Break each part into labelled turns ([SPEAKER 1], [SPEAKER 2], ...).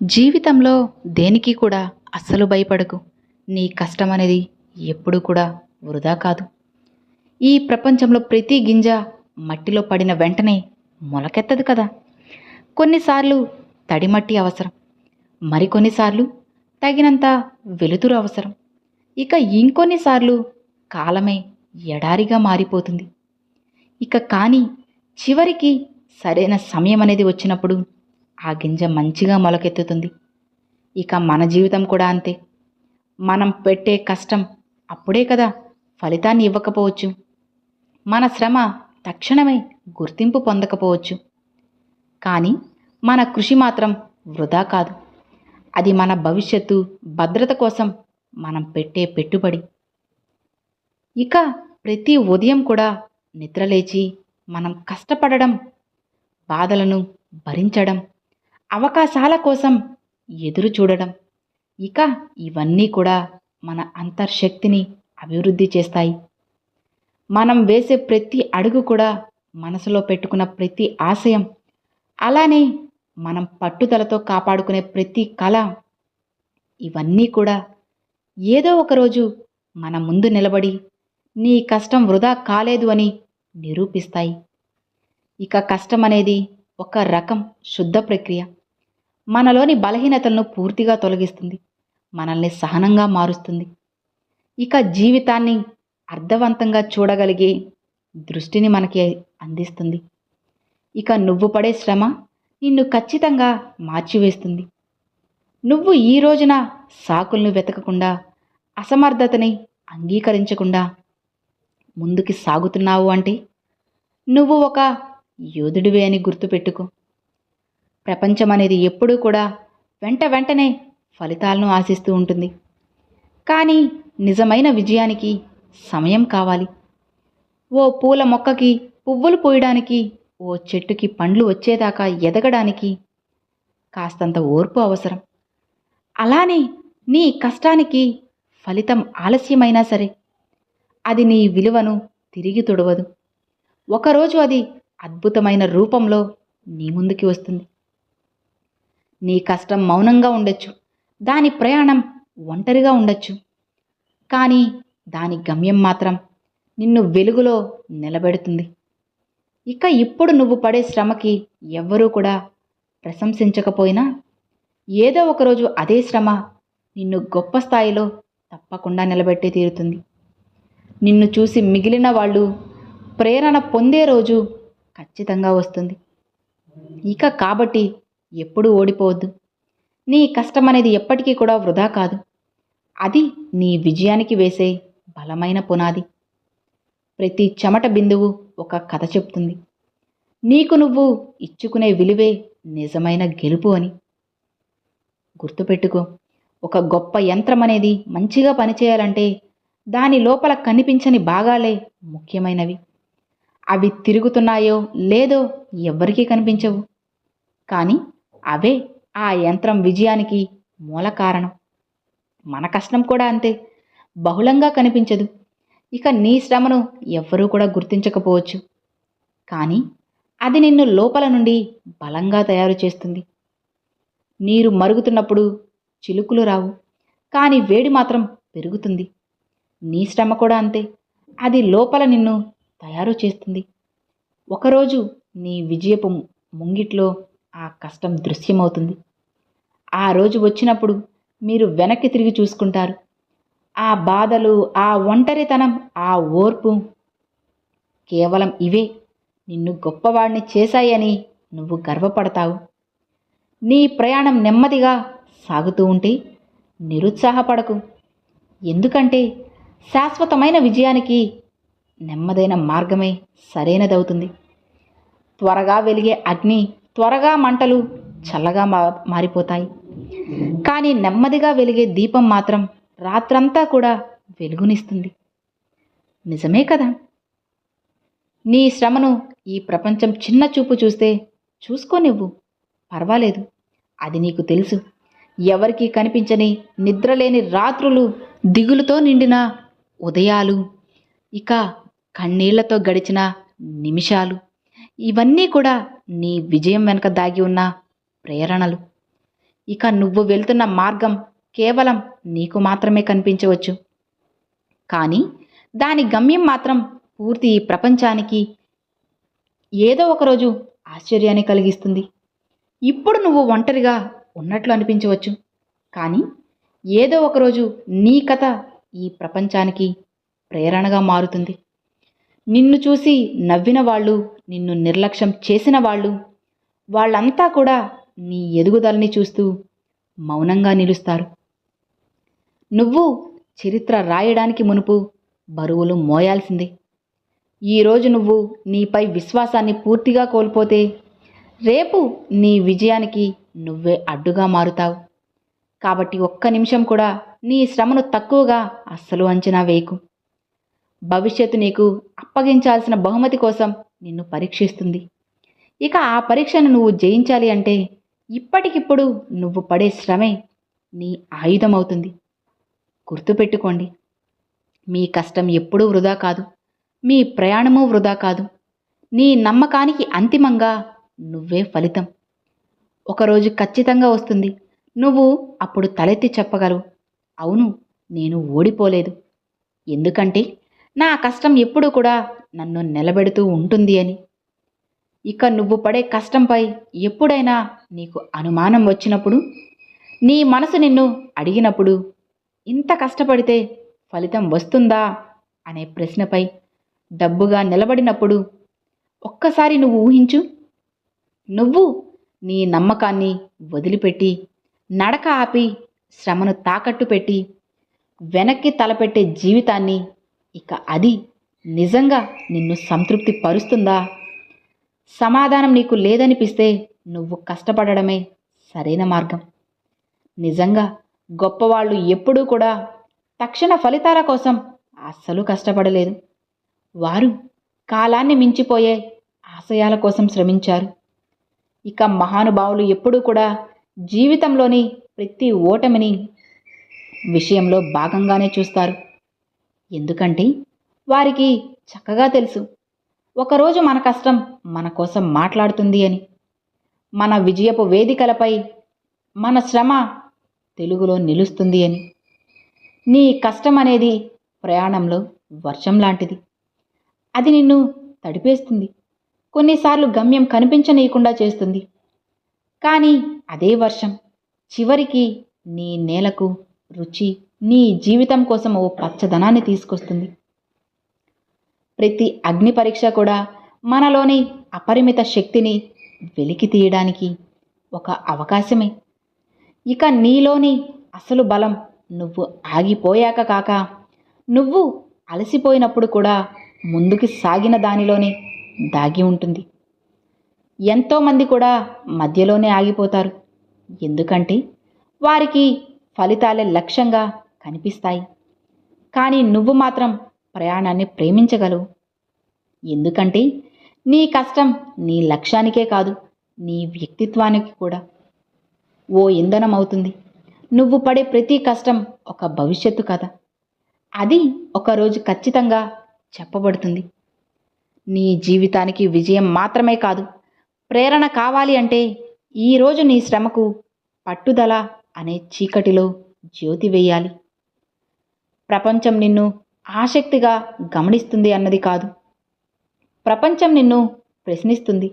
[SPEAKER 1] జీవితంలో దేనికి కూడా అస్సలు భయపడకు. నీ కష్టం అనేది ఎప్పుడూ కూడా వృధా కాదు. ఈ ప్రపంచంలో ప్రతి గింజ మట్టిలో పడిన వెంటనే మొలకెత్తదు కదా. కొన్నిసార్లు తడిమట్టి అవసరం, మరికొన్నిసార్లు తగినంత వెలుతురు అవసరం, ఇక ఇంకొన్నిసార్లు కాలమే ఎడారిగా మారిపోతుంది. కానీ చివరికి సరైన సమయం అనేది వచ్చినప్పుడు ఆ గింజ మంచిగా మొలకెత్తుతుంది. మన జీవితం కూడా అంతే. మనం పెట్టే కష్టం అప్పుడే కదా ఫలితాన్ని ఇవ్వకపోవచ్చు. మన శ్రమ తక్షణమే గుర్తింపు పొందకపోవచ్చు. కానీ మన కృషి మాత్రం వృధా కాదు. అది మన భవిష్యత్తు భద్రత కోసం మనం పెట్టే పెట్టుబడి. ప్రతి ఉదయం కూడా నిద్రలేచి మనం కష్టపడడం, బాధలను భరించడం, అవకాశాల కోసం ఎదురు చూడడం, ఇవన్నీ కూడా మన అంతర్శక్తిని అభివృద్ధి చేస్తాయి. మనం వేసే ప్రతి అడుగు కూడా, మనసులో పెట్టుకున్న ప్రతి ఆశయం, అలానే మనం పట్టుదలతో కాపాడుకునే ప్రతి కళ, ఇవన్నీ కూడా ఏదో ఒకరోజు మన ముందు నిలబడి నీ కష్టం వృధా కాలేదు అని నిరూపిస్తాయి. కష్టం అనేది ఒక రకం శుద్ధ ప్రక్రియ. మనలోని బలహీనతలను పూర్తిగా తొలగిస్తుంది, మనల్ని సహనంగా మారుస్తుంది. జీవితాన్ని అర్థవంతంగా చూడగలిగే దృష్టిని మనకి అందిస్తుంది. నువ్వు పడే శ్రమ నిన్ను ఖచ్చితంగా మార్చివేస్తుంది. నువ్వు ఈ రోజున సాకులను వెతకకుండా, అసమర్థతని అంగీకరించకుండా ముందుకి సాగుతున్నావు అంటే నువ్వు ఒక యోధుడివే అని గుర్తుపెట్టుకో. ప్రపంచం అనేది ఎప్పుడూ కూడా వెంటనే ఫలితాలను ఆశిస్తూ ఉంటుంది. కానీ నిజమైన విజయానికి సమయం కావాలి. ఓ పూల మొక్కకి పువ్వులు పూయడానికి, ఓ చెట్టుకి పండ్లు వచ్చేదాకా ఎదగడానికి కాస్తంత ఓర్పు అవసరం. అలానే నీ కష్టానికి ఫలితం ఆలస్యమైనా సరే అది నీ విలువను తిరిగి తొడవదు. ఒకరోజు అది అద్భుతమైన రూపంలో నీ ముందుకి వస్తుంది. నీ కష్టం మౌనంగా ఉండొచ్చు, దాని ప్రయాణం ఒంటరిగా ఉండొచ్చు, కానీ దాని గమ్యం మాత్రం నిన్ను వెలుగులో నిలబెడుతుంది. ఇప్పుడు నువ్వు పడే శ్రమకి ఎవ్వరూ కూడా ప్రశంసించకపోయినా ఏదో ఒకరోజు అదే శ్రమ నిన్ను గొప్ప స్థాయిలో తప్పకుండా నిలబెట్టే తీరుతుంది. నిన్ను చూసి మిగిలిన వాళ్ళు ప్రేరణ పొందే రోజు ఖచ్చితంగా వస్తుంది. కాబట్టి ఎప్పుడూ ఓడిపోవద్దు. నీ కష్టం అనేది ఎప్పటికీ కూడా వృధా కాదు. అది నీ విజయానికి వేసే బలమైన పునాది. ప్రతి చెమట బిందువు ఒక కథ చెప్తుంది. నీకు నువ్వు ఇచ్చుకునే విలువే నిజమైన గెలుపు అని గుర్తుపెట్టుకో. ఒక గొప్ప యంత్రం అనేది మంచిగా పనిచేయాలంటే దాని లోపల కనిపించని భాగాలే ముఖ్యమైనవి. అవి తిరుగుతున్నాయో లేదో ఎవ్వరికీ కనిపించవు, కానీ అవే ఆ యంత్రం విజయానికి మూల కారణం. మన కష్టం కూడా అంతే, బహుళంగా కనిపించదు. నీ శ్రమను ఎవ్వరూ కూడా గుర్తించకపోవచ్చు, కానీ అది నిన్ను లోపల నుండి బలంగా తయారు చేస్తుంది. నీరు మరుగుతున్నప్పుడు చిలుకులు రావు, కానీ వేడి మాత్రం పెరుగుతుంది. నీ శ్రమ కూడా అంతే, అది లోపల నిన్ను తయారు చేస్తుంది. ఒకరోజు నీ విజయపు ముంగిట్లో ఆ కష్టం దృశ్యమవుతుంది. ఆ రోజు వచ్చినప్పుడు మీరు వెనక్కి తిరిగి చూసుకుంటారు. ఆ బాధలు, ఆ ఒంటరితనం, ఆ ఓర్పు కేవలం ఇవే నిన్ను గొప్పవాడిని చేశాయని నువ్వు గర్వపడతావు. నీ ప్రయాణం నెమ్మదిగా సాగుతూ ఉంటే నిరుత్సాహపడకు. ఎందుకంటే శాశ్వతమైన విజయానికి నెమ్మదైన మార్గమే సరైనదవుతుంది. త్వరగా వెలిగే అగ్ని, త్వరగా మంటలు చల్లగా మారిపోతాయి. కానీ నెమ్మదిగా వెలిగే దీపం మాత్రం రాత్రంతా కూడా వెలుగునిస్తుంది. నిజమే కదా. నీ శ్రమను ఈ ప్రపంచం చిన్న చూపు చూస్తే చూసుకోనివ్వు, పర్వాలేదు. అది నీకు తెలుసు. ఎవరికీ కనిపించని నిద్రలేని రాత్రులు, దిగులుతో నిండిన ఉదయాలు, కన్నీళ్లతో గడిచిన నిమిషాలు, ఇవన్నీ కూడా నీ విజయం వెనుక దాగి ఉన్న ప్రేరణలు. ఇక నువ్వు వెళ్తున్న మార్గం కేవలం నీకు మాత్రమే కనిపించవచ్చు. కానీ దాని గమ్యం మాత్రం పూర్తి ఈ ప్రపంచానికి ఏదో ఒకరోజు ఆశ్చర్యాన్ని కలిగిస్తుంది. ఇప్పుడు నువ్వు ఒంటరిగా ఉన్నట్లు అనిపించవచ్చు. కానీ ఏదో ఒకరోజు నీ కథ ఈ ప్రపంచానికి ప్రేరణగా మారుతుంది. నిన్ను చూసి నవ్విన వాళ్ళు, నిన్ను నిర్లక్ష్యం చేసిన వాళ్ళు, వాళ్ళంతా కూడా నీ ఎదుగుదలని చూస్తూ మౌనంగా నిలుస్తారు. నువ్వు చరిత్ర రాయడానికి మునుపు బరువులు మోయాల్సిందే. ఈరోజు నువ్వు నీపై విశ్వాసాన్ని పూర్తిగా కోల్పోతే రేపు నీ విజయానికి నువ్వే అడ్డుగా మారుతావు. కాబట్టి ఒక్క నిమిషం కూడా నీ శ్రమను తక్కువగా అస్సలు అంచనా వేయకు. భవిష్యత్తు నీకు అప్పగించాల్సిన బహుమతి కోసం నిన్ను పరీక్షిస్తుంది. ఇక ఆ పరీక్షను నువ్వు జయించాలి అంటే ఇప్పటికిప్పుడు నువ్వు పడే శ్రమే నీ ఆయుధమవుతుంది. గుర్తుపెట్టుకోండి, మీ కష్టం ఎప్పుడూ వృధా కాదు, మీ ప్రయాణము వృధా కాదు. నీ నమ్మకానికి అంతిమంగా నువ్వే ఫలితం. ఒకరోజు ఖచ్చితంగా వస్తుంది. నువ్వు అప్పుడు తలెత్తి చెప్పగలవు, అవును, నేను ఓడిపోలేదు, ఎందుకంటే నా కష్టం ఎప్పుడూ కూడా నన్ను నిలబెడుతూ ఉంటుంది అని. ఇక నువ్వు పడే కష్టంపై ఎప్పుడైనా నీకు అనుమానం వచ్చినప్పుడు, నీ మనసు నిన్ను అడిగినప్పుడు, ఇంత కష్టపడితే ఫలితం వస్తుందా అనే ప్రశ్నపై డబ్బుగా నిలబడినప్పుడు ఒక్కసారి నువ్వు ఊహించు. నువ్వు నీ నమ్మకాన్ని వదిలిపెట్టి, నడక ఆపి, శ్రమను తాకట్టు పెట్టి వెనక్కి తలపెట్టే జీవితాన్ని, ఇక అది నిజంగా నిన్ను సంతృప్తి పరుస్తుందా? సమాధానం నీకు లేదనిపిస్తే నువ్వు కష్టపడడమే సరైన మార్గం. నిజంగా గొప్పవాళ్ళు ఎప్పుడూ కూడా తక్షణ ఫలితాల కోసం అస్సలు కష్టపడలేదు. వారు కాలాన్ని మించిపోయే ఆశయాల కోసం శ్రమించారు. ఇక మహానుభావులు ఎప్పుడూ కూడా జీవితంలోని ప్రతి ఓటమిని విషయంలో భాగంగానే చూస్తారు. ఎందుకంటే వారికి చక్కగా తెలుసు, ఒకరోజు మన కష్టం మన కోసం మాట్లాడుతుంది అని. మన విజయపు వేదికలపై మన శ్రమ తెలుగులో నిలుస్తుంది అని. నీ కష్టం అనేది ప్రయాణంలో వర్షం లాంటిది. అది నిన్ను తడిపేస్తుంది, కొన్నిసార్లు గమ్యం కనిపించనీయకుండా చేస్తుంది. కానీ అదే వర్షం చివరికి నీ నేలకు రుచి, నీ జీవితం కోసం ఓ పచ్చదనాన్ని తీసుకొస్తుంది. ప్రతి అగ్ని పరీక్ష కూడా మనలోని అపరిమిత శక్తిని వెలికి తీయడానికి ఒక అవకాశమే. ఇక నీలోని అసలు బలం నువ్వు ఆగిపోయాక కాక, నువ్వు అలసిపోయినప్పుడు కూడా ముందుకు సాగిన దానిలోనే దాగి ఉంటుంది. ఎంతోమంది కూడా మధ్యలోనే ఆగిపోతారు, ఎందుకంటే వారికి ఫలితాలే లక్ష్యంగా కనిపిస్తాయి. కానీ నువ్వు మాత్రం ప్రయాణాన్ని ప్రేమించగలవు. ఎందుకంటే నీ కష్టం నీ లక్ష్యానికే కాదు, నీ వ్యక్తిత్వానికి కూడా ఓ ఇంధనం అవుతుంది. నువ్వు పడే ప్రతి కష్టం ఒక భవిష్యత్తు కథ. అది ఒకరోజు ఖచ్చితంగా చెప్పబడుతుంది. నీ జీవితానికి విజయం మాత్రమే కాదు, ప్రేరణ కావాలి అంటే ఈరోజు నీ శ్రమకు పట్టుదల అనే చీకటిలో జ్యోతి వేయాలి. ప్రపంచం నిన్ను ఆసక్తిగా గమనిస్తుంది అన్నది కాదు, ప్రపంచం నిన్ను ప్రశ్నిస్తుంది,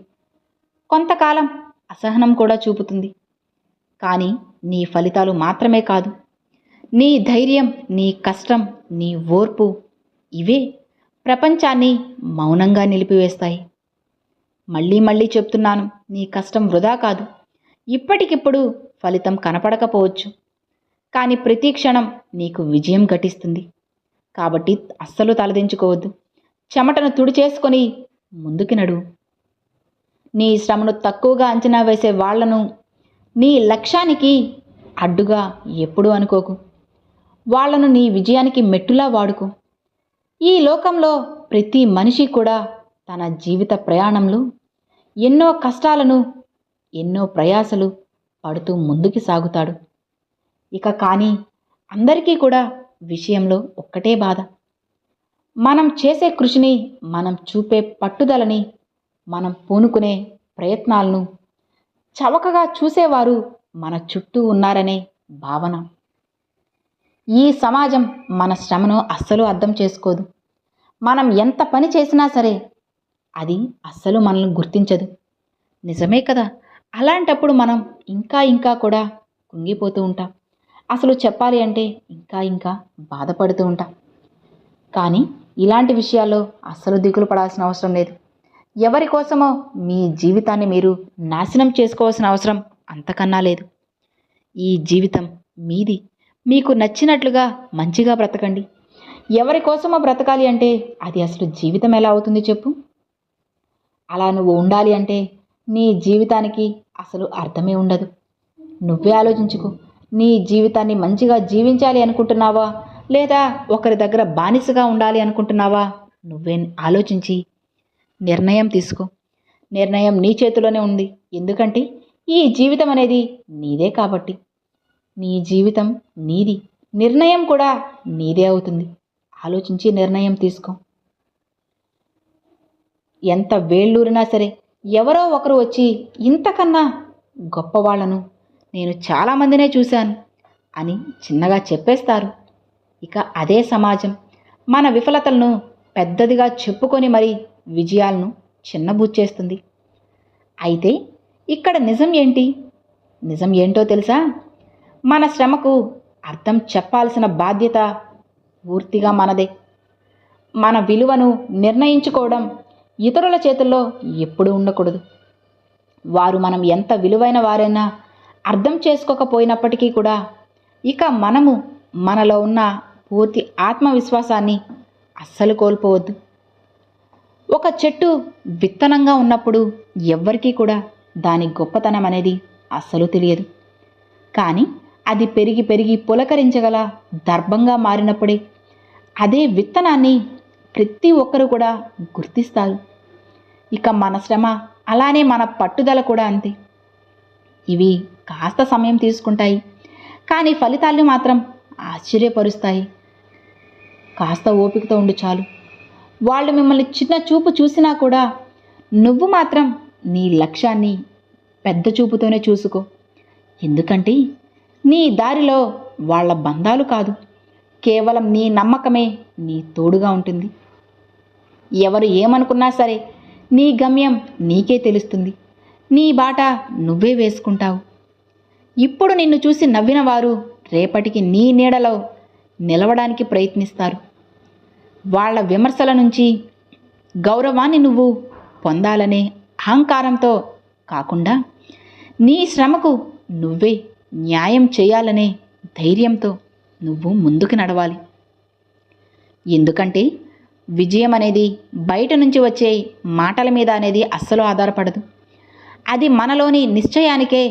[SPEAKER 1] కొంతకాలం అసహనం కూడా చూపుతుంది. కానీ నీ ఫలితాలు మాత్రమే కాదు, నీ ధైర్యం, నీ కష్టం, నీ ఓర్పు, ఇవే ప్రపంచాన్ని మౌనంగా నిలిపివేస్తాయి. మళ్ళీ మళ్ళీ చెప్తున్నాను, నీ కష్టం వృధా కాదు. ఇప్పటికిప్పుడు ఫలితం కనపడకపోవచ్చు, కానీ ప్రతి క్షణం నీకు విజయం ఘటిస్తుంది. కాబట్టి అస్సలు తలదించుకోవద్దు. చెమటను తుడిచేసుకొని ముందుకి నడువు. నీ శ్రమను తక్కువగా అంచనా వేసే వాళ్లను నీ లక్ష్యానికి అడ్డుగా ఎప్పుడూ అనుకోకు. వాళ్లను నీ విజయానికి మెట్టులా వాడుకో. ఈ లోకంలో ప్రతి మనిషి కూడా తన జీవిత ప్రయాణంలో ఎన్నో కష్టాలను, ఎన్నో ప్రయాసలు పడుతూ ముందుకు సాగుతాడు. ఇక కానీ అందరికీ కూడా విషయంలో ఒక్కటే బాధ, మనం చేసే కృషిని, మనం చూపే పట్టుదలని, మనం పూనుకునే ప్రయత్నాలను చవకగా చూసేవారు మన చుట్టూ ఉన్నారనే భావన. ఈ సమాజం మన శ్రమను అస్సలు అర్థం చేసుకోదు. మనం ఎంత పని చేసినా సరే అది అస్సలు మనల్ని గుర్తించదు. నిజమే కదా. అలాంటప్పుడు మనం ఇంకా ఇంకా కూడా కుంగిపోతూ ఉంటాం. అసలు చెప్పాలి అంటే ఇంకా ఇంకా బాధపడుతూ ఉంటాం. కానీ ఇలాంటి విషయాల్లో అస్సలు దిగులు పడాల్సిన అవసరం లేదు. ఎవరి కోసమో మీ జీవితాన్ని మీరు నాశనం చేసుకోవాల్సిన అవసరం అంతకన్నా లేదు. ఈ జీవితం మీది. మీకు నచ్చినట్లుగా మంచిగా బ్రతకండి. ఎవరి కోసమో బ్రతకాలి అంటే అది అసలు జీవితం ఎలా అవుతుంది చెప్పు? అలా నువ్వు ఉండాలి అంటే నీ జీవితానికి అసలు అర్థమే ఉండదు. నువ్వే ఆలోచించుకో. నీ జీవితాన్ని మంచిగా జీవించాలి అనుకుంటున్నావా, లేదా ఒకరి దగ్గర బానిసగా ఉండాలి అనుకుంటున్నావా? నువ్వే ఆలోచించి నిర్ణయం తీసుకో. నిర్ణయం నీ చేతిలోనే ఉంది. ఎందుకంటే ఈ జీవితం అనేది నీదే కాబట్టి. నీ జీవితం నీది. నిర్ణయం కూడా నీదే అవుతుంది. ఆలోచించి నిర్ణయం తీసుకో. ఎంత వేళ్ళూరినా సరే ఎవరో ఒకరు వచ్చి ఇంతకన్నా గొప్పవాళ్లను నేను చాలామందినే చూశాను అని చిన్నగా చెప్పేస్తారు. ఇక అదే సమాజం మన విఫలతలను పెద్దదిగా చెప్పుకొని మరి విజయాలను చిన్నబుచ్చేస్తుంది. అయితే ఇక్కడ నిజం ఏంటి? నిజం ఏంటో తెలుసా? మన శ్రమకు అర్థం చెప్పాల్సిన బాధ్యత పూర్తిగా మనదే. మన విలువను నిర్ణయించుకోవడం ఇతరుల చేతుల్లో ఎప్పుడూ ఉండకూడదు. వారు మనం ఎంత విలువైన వారైనా అర్థం చేసుకోకపోయినప్పటికీ కూడా ఇక మనము మనలో ఉన్న పూర్తి ఆత్మవిశ్వాసాన్ని అస్సలు కోల్పోవద్దు. ఒక చెట్టు విత్తనంగా ఉన్నప్పుడు ఎవ్వరికీ కూడా దాని గొప్పతనం అనేది అస్సలు తెలియదు. కానీ అది పెరిగి పెరిగి పులకరించగల దర్భంగా మారినప్పుడే అదే విత్తనాన్ని ప్రతి ఒక్కరూ కూడా గుర్తిస్తారు. ఇక మన శ్రమ అలానే మన పట్టుదల కూడా అంతే. ఇవి కాస్త సమయం తీసుకుంటాయి, కానీ ఫలితాలు మాత్రం ఆశ్చర్యపరుస్తాయి. కాస్త ఓపికతో ఉండు చాలు. వాళ్ళు మిమ్మల్ని చిన్న చూపు చూసినా కూడా నువ్వు మాత్రం నీ లక్ష్యాన్ని పెద్ద చూపుతోనే చూసుకో. ఎందుకంటే నీ దారిలో వాళ్ళ బంధాలు కాదు, కేవలం నీ నమ్మకమే నీ తోడుగా ఉంటుంది. ఎవరు ఏమనుకున్నా సరే నీ గమ్యం నీకే తెలుస్తుంది. నీ బాట నువ్వే వేసుకుంటావు. ఇప్పుడు నిన్ను చూసి నవ్విన వారు రేపటికి నీ నీడలో నిలవడానికి ప్రయత్నిస్తారు. వాళ్ళ విమర్శల నుంచి గౌరవాన్ని నువ్వు పొందాలనే అహంకారంతో కాకుండా నీ శ్రమకు నువ్వే న్యాయం చేయాలనే ధైర్యంతో నువ్వు ముందుకు నడవాలి. ఎందుకంటే విజయం అనేది బయట నుంచి వచ్చే మాటల మీద అనేది అస్సలు ఆధారపడదు. అది మనలోని నిశ్చయానికే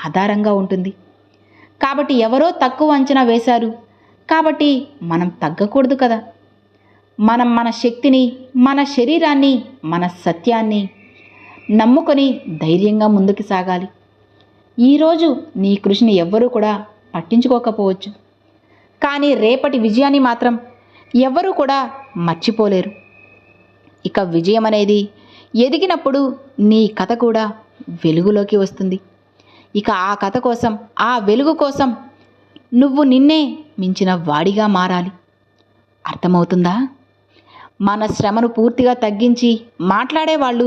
[SPEAKER 1] ఆధారంగా ఉంటుంది. కాబట్టి ఎవరో తక్కువ అంచనా వేశారు కాబట్టి మనం తగ్గకూడదు కదా. మనం మన శక్తిని, మన శరీరాన్ని, మన సత్యాన్ని నమ్ముకొని ధైర్యంగా ముందుకు సాగాలి. ఈరోజు నీ కృషిని ఎవ్వరూ కూడా పట్టించుకోకపోవచ్చు, కానీ రేపటి విజయాన్ని మాత్రం ఎవ్వరూ కూడా మర్చిపోలేరు. ఇక విజయం అనేది ఎదిగినప్పుడు నీ కథ కూడా వెలుగులోకి వస్తుంది. ఇక ఆ కథ కోసం, ఆ వెలుగు కోసం నువ్వు నిన్నే మించిన వాడిగా మారాలి. అర్థమవుతుందా? మన శ్రమను పూర్తిగా తగ్గించి మాట్లాడేవాళ్ళు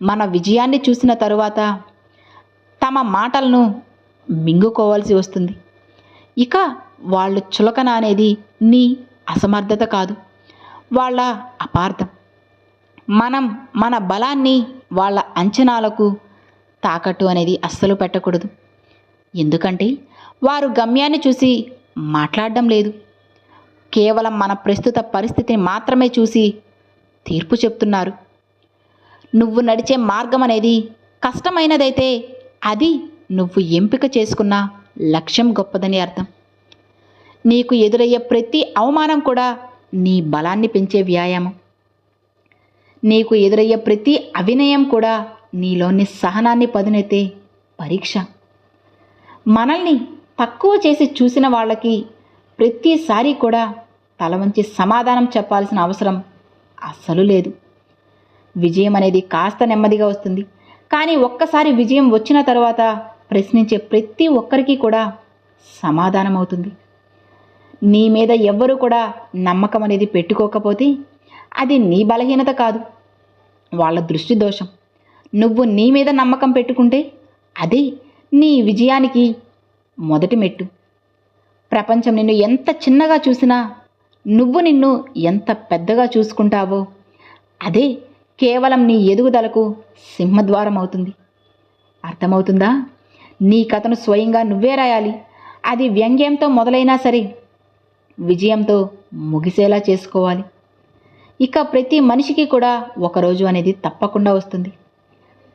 [SPEAKER 1] మన విజయాన్ని చూసిన తరువాత తమ మాటలను మింగుకోవాల్సి వస్తుంది. ఇక వాళ్ళు చులకన అనేది నీ అసమర్థత కాదు, వాళ్ళ అపార్థం. మనం మన బలాన్ని వాళ్ళ అంచనాలకు తాకట్టు అనేది అస్సలు పెట్టకూడదు. ఎందుకంటే వారు గమ్యాన్ని చూసి మాట్లాడడం లేదు, కేవలం మన ప్రస్తుత పరిస్థితిని మాత్రమే చూసి తీర్పు చెప్తున్నారు. నువ్వు నడిచే మార్గం అనేది కష్టమైనదైతే అది నువ్వు ఎంపిక చేసుకున్న లక్ష్యం గొప్పదని అర్థం. నీకు ఎదురయ్యే ప్రతి అవమానం కూడా నీ బలాన్ని పెంచే వ్యాయామం. నీకు ఎదురయ్యే ప్రతి అవినయం కూడా నీలోని సహనాన్ని పదునెత్తే పరీక్ష. మనల్ని తక్కువ చేసి చూసిన వాళ్ళకి ప్రతిసారి కూడా తల వంచి సమాధానం చెప్పాల్సిన అవసరం అస్సలు లేదు. విజయం అనేది కాస్త నెమ్మదిగా వస్తుంది, కానీ ఒక్కసారి విజయం వచ్చిన తర్వాత ప్రశ్నించే ప్రతి ఒక్కరికి కూడా సమాధానం అవుతుంది. నీ మీద ఎవ్వరూ కూడా నమ్మకం అనేది పెట్టుకోకపోతే అది నీ బలహీనత కాదు, వాళ్ళ దృష్టి దోషం. నువ్వు నీ మీద నమ్మకం పెట్టుకుంటే అదే నీ విజయానికి మొదటి మెట్టు. ప్రపంచం నిన్ను ఎంత చిన్నగా చూసినా నువ్వు నిన్ను ఎంత పెద్దగా చూసుకుంటావో అదే కేవలం నీ ఎదుగుదలకు సింహద్వారం అవుతుంది. అర్థమవుతుందా? నీ కథను స్వయంగా నువ్వే రాయాలి. అది వ్యంగ్యంతో మొదలైనా సరే విజయంతో ముగిసేలా చేసుకోవాలి. ఇక ప్రతి మనిషికి కూడా ఒకరోజు అనేది తప్పకుండా వస్తుంది.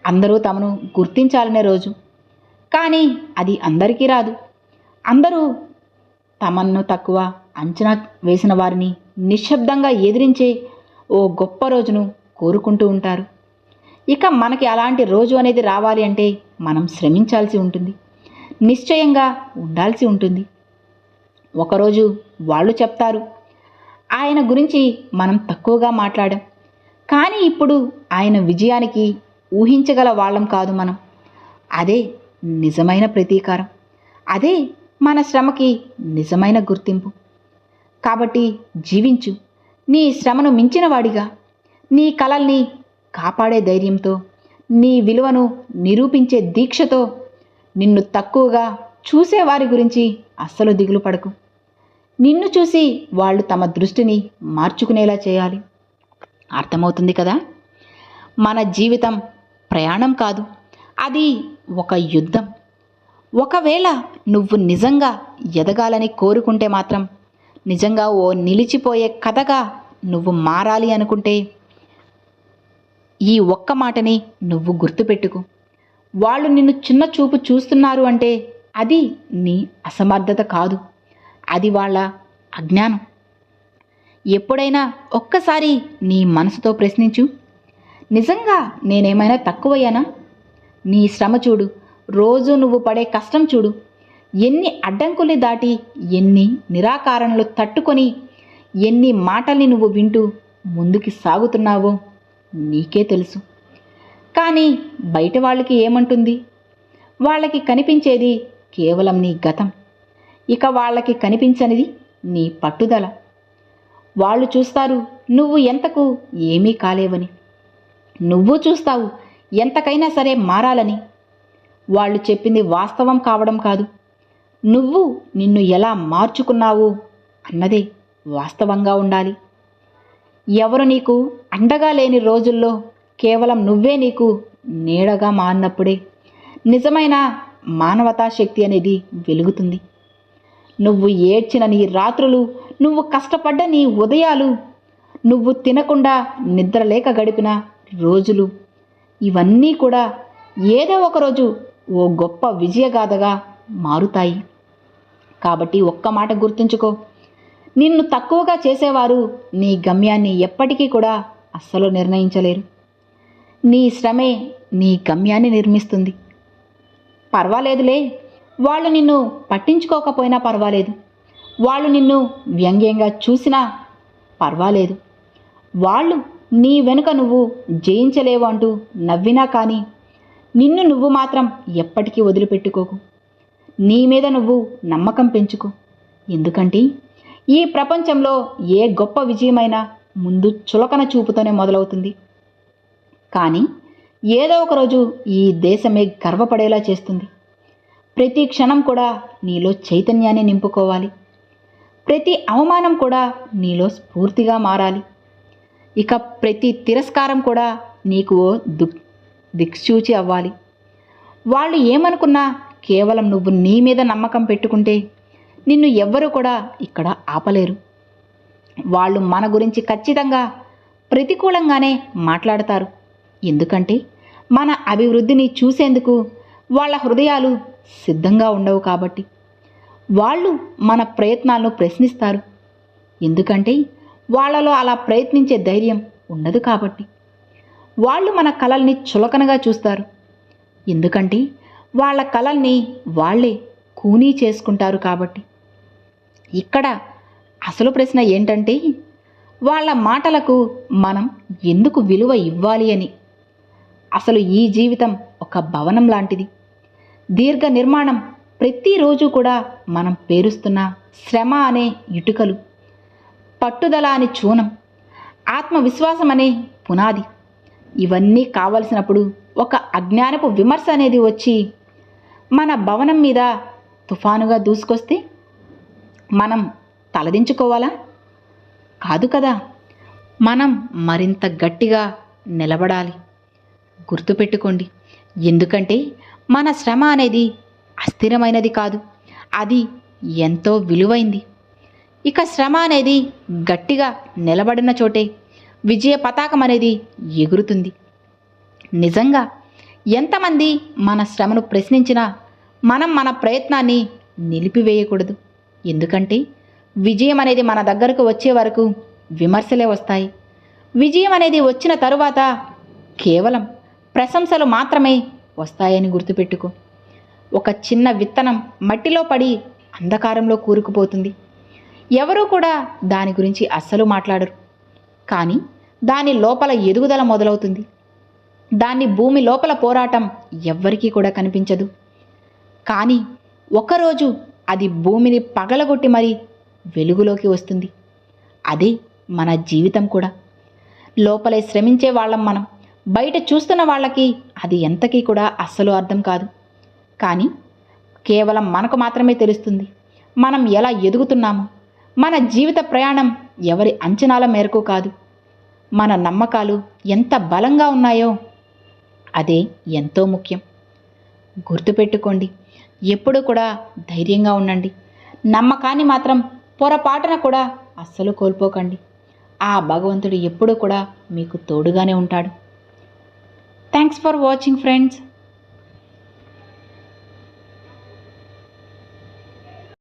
[SPEAKER 1] అందరూ తమను గుర్తించాలనే రోజు. కానీ అది అందరికీ రాదు. అందరూ తమను తక్కువ అంచనా వేసిన వారిని నిశ్శబ్దంగా ఎదిరించే ఓ గొప్ప రోజును కోరుకుంటూ ఉంటారు. ఇక మనకి అలాంటి రోజు అనేది రావాలి అంటే మనం శ్రమించాల్సి ఉంటుంది, నిశ్చయంగా ఉండాల్సి ఉంటుంది. ఒకరోజు వాళ్ళు చెప్తారు, ఆయన గురించి మనం తక్కువగా మాట్లాడాం, కానీ ఇప్పుడు ఆయన విజయానికి ఊహించగల వాళ్ళం కాదు మనం. అదే నిజమైన ప్రతీకారం, అదే మన శ్రమకి నిజమైన గుర్తింపు. కాబట్టి జీవించు, నీ శ్రమను మించిన వాడిగా, నీ కలల్ని కాపాడే ధైర్యంతో, నీ విలువను నిరూపించే దీక్షతో. నిన్ను తక్కువగా చూసేవారి గురించి అస్సలు దిగులు పడకు. నిన్ను చూసి వాళ్ళు తమ దృష్టిని మార్చుకునేలా చేయాలి. అర్థమవుతుంది కదా? మన జీవితం ప్రయాణం కాదు, అది ఒక యుద్ధం. ఒకవేళ నువ్వు నిజంగా ఎదగాలని కోరుకుంటే మాత్రం, నిజంగా ఓ నిలిచిపోయే కథగా నువ్వు మారాలి అనుకుంటే ఈ ఒక్క మాటని నువ్వు గుర్తుపెట్టుకు. వాళ్ళు నిన్ను చిన్న చూపు చూస్తున్నారు అంటే అది నీ అసమర్థత కాదు, అది వాళ్ళ అజ్ఞానం. ఎప్పుడైనా ఒక్కసారి నీ మనసుతో ప్రశ్నించు, నిజంగా నేనేమైనా తక్కువయ్యానా? నీ శ్రమ చూడు, రోజు నువ్వు పడే కష్టం చూడు, ఎన్ని అడ్డంకుల్ని దాటి, ఎన్ని నిరాకారణలు తట్టుకొని, ఎన్ని మాటల్ని నువ్వు వింటూ ముందుకి సాగుతున్నావో నీకే తెలుసు. కానీ బయట వాళ్ళకి ఏమంటుంది? వాళ్ళకి కనిపించేది కేవలం నీ గతం. ఇక వాళ్ళకి కనిపించనిది నీ పట్టుదల. వాళ్ళు చూస్తారు నువ్వు ఎంతకు ఏమీ కాలేవని, నువ్వు చూస్తావు ఎంతకైనా సరే మారాలని. వాళ్ళు చెప్పింది వాస్తవం కావడం కాదు, నువ్వు నిన్ను ఎలా మార్చుకున్నావు అన్నదే వాస్తవంగా ఉండాలి. ఎవరు నీకు అండగా లేని రోజుల్లో కేవలం నువ్వే నీకు నీడగా మారినప్పుడే నిజమైన మానవతా శక్తి అనేది వెలుగుతుంది. నువ్వు ఏడ్చిన నీ రాత్రులు, నువ్వు కష్టపడ్డ నీ ఉదయాలు, నువ్వు తినకుండా నిద్రలేక గడిపిన రోజులు, ఇవన్నీ కూడా ఏదో ఒకరోజు ఓ గొప్ప విజయగాథగా మారుతాయి. కాబట్టి ఒక్క మాట గుర్తుంచుకో, నిన్ను తక్కువగా చేసేవారు నీ గమ్యాన్ని ఎప్పటికీ కూడా అస్సలు నిర్ణయించలేరు. నీ శ్రమే నీ గమ్యాన్ని నిర్మిస్తుంది. పర్వాలేదులే, వాళ్ళు నిన్ను పట్టించుకోకపోయినా పర్వాలేదు, వాళ్ళు నిన్ను వ్యంగ్యంగా చూసినా పర్వాలేదు, వాళ్ళు నీ వెనుక నువ్వు జయించలేవు అంటూ నవ్వినా కానీ నిన్ను నువ్వు మాత్రం ఎప్పటికీ వదిలిపెట్టుకోకు. నీ మీద నువ్వు నమ్మకం పెంచుకో. ఎందుకంటే ఈ ప్రపంచంలో ఏ గొప్ప విజయమైనా ముందు చులకన చూపుతోనే మొదలవుతుంది. కానీ ఏదో ఒకరోజు ఈ దేశమే గర్వపడేలా చేస్తుంది. ప్రతి క్షణం కూడా నీలో చైతన్యాన్ని నింపుకోవాలి. ప్రతి అవమానం కూడా నీలో స్ఫూర్తిగా మారాలి. ఇక ప్రతి తిరస్కారం కూడా నీకు ఓ దిక్సూచి అవ్వాలి. వాళ్ళు ఏమనుకున్నా కేవలం నువ్వు నీ మీద నమ్మకం పెట్టుకుంటే నిన్ను ఎవ్వరూ కూడా ఇక్కడ ఆపలేరు. వాళ్ళు మన గురించి ఖచ్చితంగా ప్రతికూలంగానే మాట్లాడతారు. ఎందుకంటే మన అభివృద్ధిని చూసేందుకు వాళ్ళ హృదయాలు సిద్ధంగా ఉండవు కాబట్టి. వాళ్ళు మన ప్రయత్నాలను ప్రశ్నిస్తారు. ఎందుకంటే వాళ్ళలో అలా ప్రయత్నించే ధైర్యం ఉండదు కాబట్టి. వాళ్ళు మన కలల్ని చులకనగా చూస్తారు. ఎందుకంటే వాళ్ళ కలల్ని వాళ్ళే కూనీ చేసుకుంటారు కాబట్టి. ఇక్కడ అసలు ప్రశ్న ఏంటంటే, వాళ్ళ మాటలకు మనం ఎందుకు విలువ ఇవ్వాలి అని. అసలు ఈ జీవితం ఒక భవనం లాంటిది. దీర్ఘ నిర్మాణం ప్రతిరోజు కూడా మనం పేరుస్తున్న శ్రమ అనే ఇటుకలు, పట్టుదల అని చూనం, ఆత్మవిశ్వాసం అనే పునాది. ఇవన్నీ కావలసినప్పుడు ఒక అజ్ఞానపు విమర్శ అనేది వచ్చి మన భవనం మీద తుఫానుగా దూసుకొస్తే మనం తలదించుకోవాలా? కాదు కదా. మనం మరింత గట్టిగా నిలబడాలి. గుర్తుపెట్టుకోండి, ఎందుకంటే మన శ్రమ అనేది అస్థిరమైనది కాదు, అది ఎంతో విలువైంది. ఇక శ్రమ అనేది గట్టిగా నిలబడిన చోటే విజయ పతాకం అనేది ఎగురుతుంది. నిజంగా ఎంతమంది మన శ్రమను ప్రశ్నించినా మనం మన ప్రయత్నాన్ని నిలిపివేయకూడదు. ఎందుకంటే విజయం అనేది మన దగ్గరకు వచ్చే వరకు విమర్శలే వస్తాయి. విజయం అనేది వచ్చిన తరువాత కేవలం ప్రశంసలు మాత్రమే వస్తాయని గుర్తుపెట్టుకో. ఒక చిన్న విత్తనం మట్టిలో పడి అంధకారంలో కూరుకుపోతుంది. ఎవరూ కూడా దాని గురించి అస్సలు మాట్లాడరు. కానీ దాని లోపల ఎదుగుదల మొదలవుతుంది. దాన్ని భూమి లోపల పోరాటం ఎవ్వరికీ కూడా కనిపించదు. కానీ ఒకరోజు అది భూమిని పగలగొట్టి మరీ వెలుగులోకి వస్తుంది. అదే మన జీవితం కూడా. లోపలే శ్రమించే వాళ్ళం మనం. బయట చూస్తున్న వాళ్ళకి అది ఎంతకీ కూడా అస్సలు అర్థం కాదు. కానీ కేవలం మనకు మాత్రమే తెలుస్తుంది మనం ఎలా ఎదుగుతున్నామో. మన జీవిత ప్రయాణం ఎవరి అంచనాల మేరకు కాదు, మన నమ్మకాలు ఎంత బలంగా ఉన్నాయో అదే ఎంతో ముఖ్యం. గుర్తుపెట్టుకోండి, ఎప్పుడూ కూడా ధైర్యంగా ఉండండి. నమ్మకాన్ని మాత్రం పొరపాటున కూడా అస్సలు కోల్పోకండి. ఆ భగవంతుడు ఎప్పుడూ కూడా మీకు తోడుగానే ఉంటాడు. Thanks for watching friends.